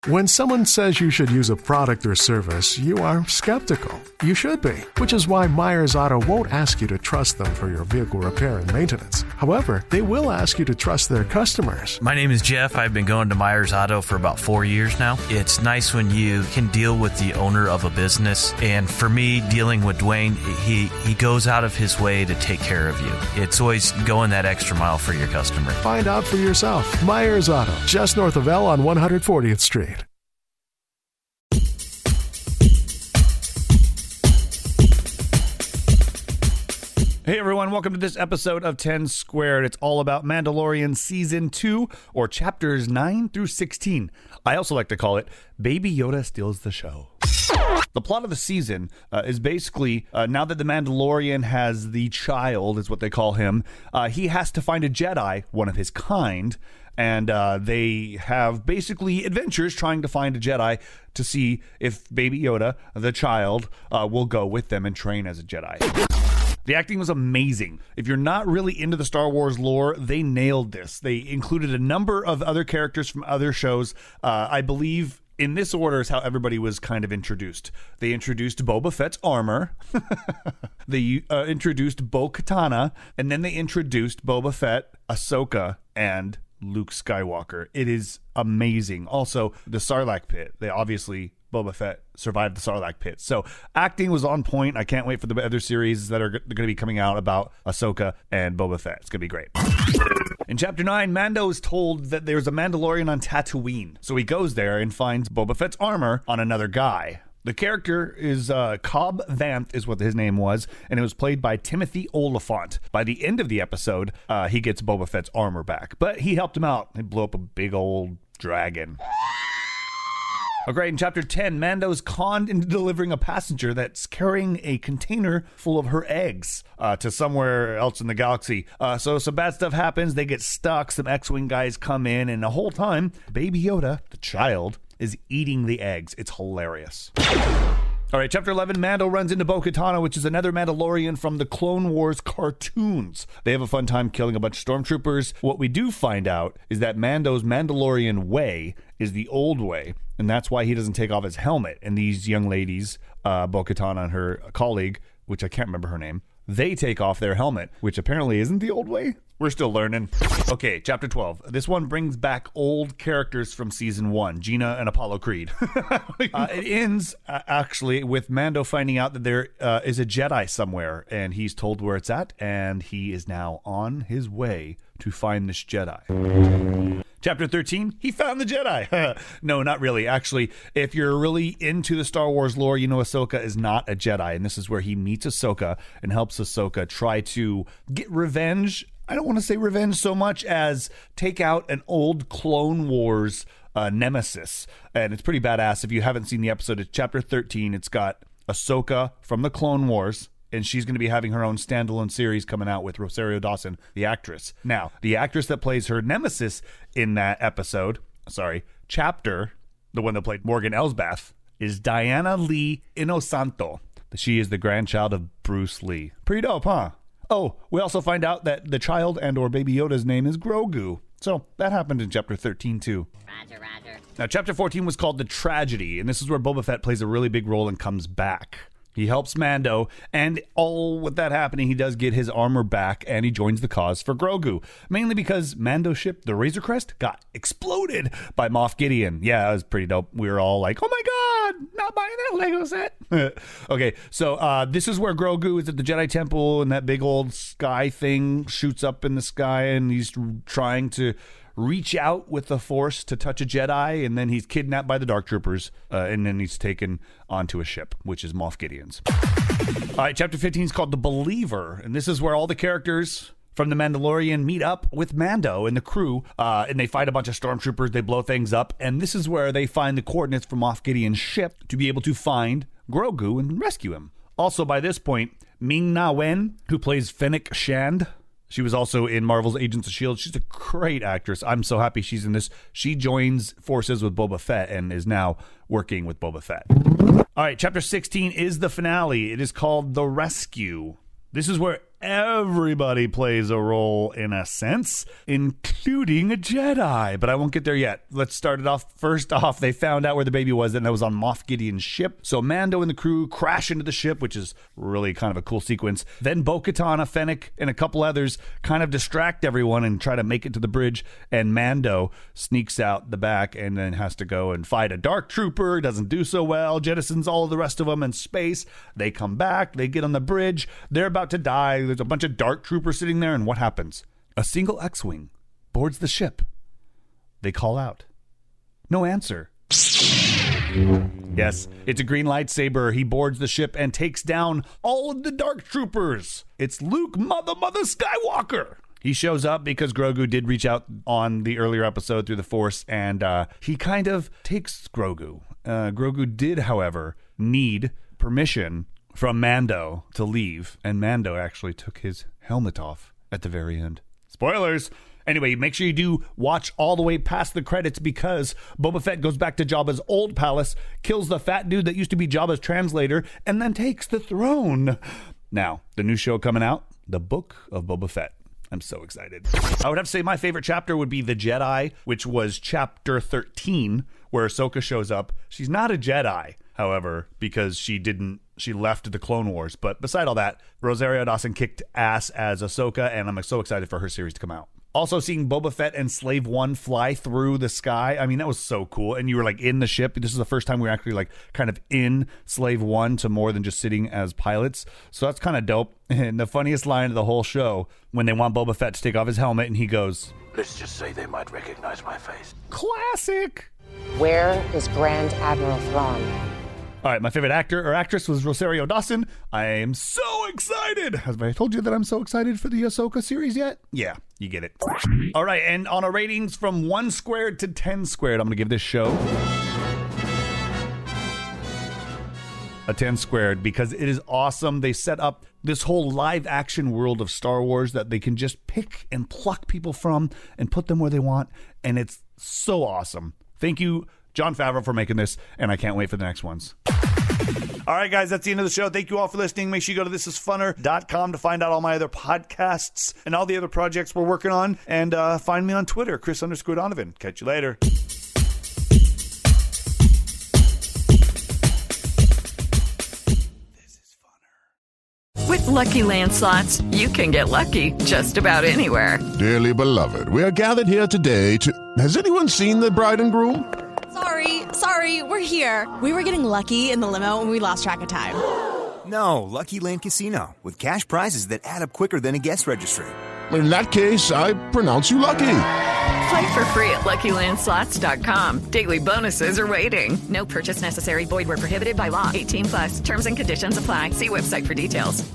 When someone says you should use a product or service, you are skeptical. You should be, which is why Myers Auto won't ask you to trust them for your vehicle repair and maintenance. However, they will ask you to trust their customers. My name is Jeff. I've been going to Myers Auto for about 4 years now. It's nice when you can deal with the owner of a business. And for me, dealing with Dwayne, he goes out of his way to take care of you. It's always going that extra mile for your customer. Find out for yourself. Myers Auto, just north of L on 140th Street. Hey everyone, welcome to this episode of 10 Squared. It's all about Mandalorian Season 2, or Chapters 9 through 16. I also like to call it Baby Yoda Steals the Show. The plot of the season is basically, now that the Mandalorian has the child, is what they call him, he has to find a Jedi, one of his kind, and they have basically adventures trying to find a Jedi to see if Baby Yoda, the child, will go with them and train as a Jedi. The acting was amazing. If you're not really into the Star Wars lore, they nailed this. They included a number of other characters from other shows. I believe in this order is how everybody was kind of introduced. They introduced Boba Fett's armor. They introduced Bo-Katan, and then they introduced Boba Fett, Ahsoka, and Luke Skywalker. It is amazing. Also, the Sarlacc pit. They obviously, Boba Fett survived the Sarlacc pit. So acting was on point. I can't wait for the other series that are going to be coming out about Ahsoka and Boba Fett. It's going to be great. In Chapter 9, Mando is told that there's a Mandalorian on Tatooine. So he goes there and finds Boba Fett's armor on another guy. The character is Cobb Vanth is what his name was, and it was played by Timothy Olyphant. By the end of the episode, he gets Boba Fett's armor back, but he helped him out. He blew up a big old dragon. Okay, in Chapter 10, Mando's conned into delivering a passenger that's carrying a container full of her eggs to somewhere else in the galaxy. So some bad stuff happens. They get stuck. Some X-Wing guys come in, and the whole time, Baby Yoda, the child, is eating the eggs. It's hilarious. All right, Chapter 11, Mando runs into Bo-Katan, which is another Mandalorian from the Clone Wars cartoons. They have a fun time killing a bunch of stormtroopers. What we do find out is that Mando's Mandalorian way is the old way, and that's why he doesn't take off his helmet. And these young ladies, Bo-Katan and her colleague, which I can't remember her name, they take off their helmet, which apparently isn't the old way. We're still learning. Okay, Chapter 12. This one brings back old characters from Season 1, Gina and Apollo Creed. It ends, actually, with Mando finding out that there is a Jedi somewhere, and he's told where it's at, and he is now on his way to find this Jedi. Chapter 13, he found the Jedi. No, not really. Actually, if you're really into the Star Wars lore, you know Ahsoka is not a Jedi, and this is where he meets Ahsoka and helps Ahsoka try to get revenge. I don't want to say revenge so much as take out an old Clone Wars nemesis, and it's pretty badass. If you haven't seen the episode, it's Chapter 13. It's got Ahsoka from the Clone Wars, and she's going to be having her own standalone series coming out with Rosario Dawson, the actress. Now, the actress that plays her nemesis in that chapter, the one that played Morgan Elsbeth, is Diana Lee Inosanto. She is the grandchild of Bruce Lee. Pretty dope, huh? Oh, we also find out that the child and or Baby Yoda's name is Grogu. So that happened in Chapter 13 too. Roger. Now, Chapter 14 was called The Tragedy, and this is where Boba Fett plays a really big role and comes back. He helps Mando, and all with that happening, he does get his armor back, and he joins the cause for Grogu. Mainly because Mando's ship, the Razor Crest, got exploded by Moff Gideon. Yeah, it was pretty dope. We were all like, oh my god, not buying that Lego set. Okay, so this is where Grogu is at the Jedi Temple, and that big old sky thing shoots up in the sky, and he's trying to reach out with the Force to touch a Jedi, and then he's kidnapped by the Dark Troopers, and then he's taken onto a ship, which is Moff Gideon's. All right, Chapter 15 is called The Believer, and this is where all the characters from The Mandalorian meet up with Mando and the crew, and they fight a bunch of stormtroopers, they blow things up, and this is where they find the coordinates from Moff Gideon's ship to be able to find Grogu and rescue him. Also, by this point, Ming-Na Wen, who plays Fennec Shand, she was also in Marvel's Agents of S.H.I.E.L.D. She's a great actress. I'm so happy she's in this. She joins forces with Boba Fett and is now working with Boba Fett. All right, Chapter 16 is the finale. It is called The Rescue. This is where everybody plays a role in a sense, including a Jedi. But I won't get there yet. Let's start it off. First off, they found out where the baby was, and that was on Moff Gideon's ship. So Mando and the crew crash into the ship, which is really kind of a cool sequence. Then Bo-Katan, Fennec, and a couple others kind of distract everyone and try to make it to the bridge. And Mando sneaks out the back and then has to go and fight a dark trooper. Doesn't do so well. Jettisons all of the rest of them in space. They come back. They get on the bridge. They're about to die. There's a bunch of dark troopers sitting there. And what happens? A single X-Wing boards the ship. They call out. No answer. Yes, it's a green lightsaber. He boards the ship and takes down all of the dark troopers. It's Luke Mother Skywalker. He shows up because Grogu did reach out on the earlier episode through the Force, and he kind of takes Grogu. Grogu did, however, need permission from Mando to leave, and Mando actually took his helmet off at the very end. Spoilers! Anyway, make sure you do watch all the way past the credits because Boba Fett goes back to Jabba's old palace, kills the fat dude that used to be Jabba's translator, and then takes the throne. Now, the new show coming out, The Book of Boba Fett. I'm so excited. I would have to say my favorite chapter would be The Jedi, which was chapter 13, where Ahsoka shows up. She's not a Jedi, however, because she left the Clone Wars. But beside all that, Rosario Dawson kicked ass as Ahsoka, and I'm so excited for her series to come out. Also seeing Boba Fett and Slave One fly through the sky. I mean, that was so cool. And you were like in the ship. This is the first time we were actually like kind of in Slave One to more than just sitting as pilots. So that's kind of dope. And the funniest line of the whole show, when they want Boba Fett to take off his helmet and he goes, "Let's just say they might recognize my face." Classic. Where is Grand Admiral Thrawn? All right, my favorite actor or actress was Rosario Dawson. I am so excited. Have I told you that I'm so excited for the Ahsoka series yet? Yeah, you get it. All right, and on a ratings from 1 squared to 10 squared, I'm going to give this show a 10 squared because it is awesome. They set up this whole live action world of Star Wars that they can just pick and pluck people from and put them where they want, and it's so awesome. Thank you, Jon Favreau, for making this, and I can't wait for the next ones. All right, guys, that's the end of the show. Thank you all for listening. Make sure you go to thisisfunner.com to find out all my other podcasts and all the other projects we're working on. And find me on Twitter, Chris_Donovan. Catch you later. With Lucky Land Slots, you can get lucky just about anywhere. Dearly beloved, we are gathered here today to... Has anyone seen the bride and groom? Sorry, we're here. We were getting lucky in the limo and we lost track of time. No, Lucky Land Casino, with cash prizes that add up quicker than a guest registry. In that case, I pronounce you lucky. Play for free at LuckyLandSlots.com. Daily bonuses are waiting. No purchase necessary. Void where prohibited by law. 18+. Terms and conditions apply. See website for details.